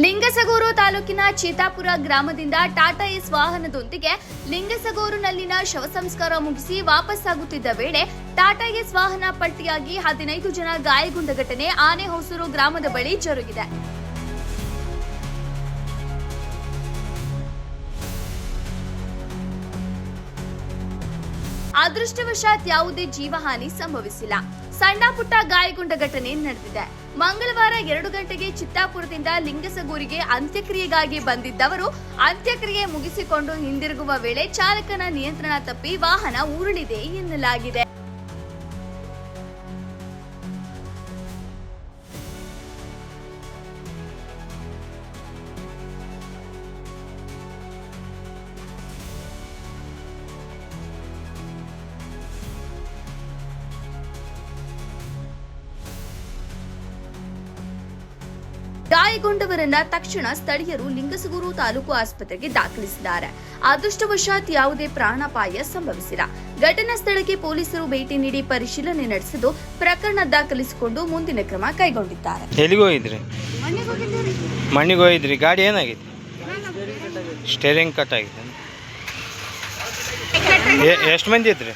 ಲಿಂಗಸಗೂರು ತಾಲೂಕಿನ ಚೀತಾಪುರ ಗ್ರಾಮದಿಂದ ಟಾಟಾ ಏಸ್ ವಾಹನದೊಂದಿಗೆ ಲಿಂಗಸಗೂರಿನಲ್ಲಿನ ಶವ ಸಂಸ್ಕಾರ ಮುಗಿಸಿ ವಾಪಸ್ಸಾಗುತ್ತಿದ್ದ ವೇಳೆ ಟಾಟಾ ಏಸ್ ವಾಹನ ಪಲ್ಟಿಯಾಗಿ 15 ಜನ ಗಾಯಗೊಂಡ ಘಟನೆ ಆನೆಹೊಸೂರು ಗ್ರಾಮದ ಬಳಿ ಜರುಗಿದೆ. ಅದೃಷ್ಟವಶಾತ್ ಯಾವುದೇ ಜೀವಹಾನಿ ಸಂಭವಿಸಿಲ್ಲ. ಸಣ್ಣ ಪುಟ್ಟ ಗಾಯಗೊಂಡ ಘಟನೆ ನಡೆದಿದೆ. ಮಂಗಳವಾರ 2 ಗಂಟೆಗೆ ಚಿತ್ತಾಪುರದಿಂದ ಲಿಂಗಸಗೂರಿಗೆ ಅಂತ್ಯಕ್ರಿಯೆಗಾಗಿ ಬಂದಿದ್ದವರು ಅಂತ್ಯಕ್ರಿಯೆ ಮುಗಿಸಿಕೊಂಡು ಹಿಂದಿರುಗುವ ವೇಳೆ ಚಾಲಕನ ನಿಯಂತ್ರಣ ತಪ್ಪಿ ವಾಹನ ಉರುಳಿದೆ ಎನ್ನಲಾಗಿದೆ. ಗಾಯಗೊಂಡವರನ್ನ ತಕ್ಷಣ ಸ್ಥಳೀಯರು ಲಿಂಗಸಗೂರು ತಾಲೂಕು ಆಸ್ಪತ್ರೆಗೆ ದಾಖಲಿಸಿದ್ದಾರೆ. ಅದೃಷ್ಟವಶಾತ್ ಯಾವುದೇ ಪ್ರಾಣಾಪಾಯ ಸಂಭವಿಸಿಲ್ಲ. ಘಟನಾ ಸ್ಥಳಕ್ಕೆ ಪೊಲೀಸರು ಭೇಟಿ ನೀಡಿ ಪರಿಶೀಲನೆ ನಡೆಸಿದ್ದು ಪ್ರಕರಣ ದಾಖಲಿಸಿಕೊಂಡು ಮುಂದಿನ ಕ್ರಮ ಕೈಗೊಂಡಿದ್ದಾರೆ. ಎಲ್ಲಿಗೆ ಹೋಗಿದ್ರಿ? ಮಣ್ಣಿಗೆ ಹೋಗಿದ್ರಿ. ಗಾಡಿ ಏನಾಗಿದೆ? ಸ್ಟೇರಿಂಗ್ ಕಟ್ ಆಗಿದೆ. ಎಷ್ಟು ಮಂದಿ ಇದ್ರಿ?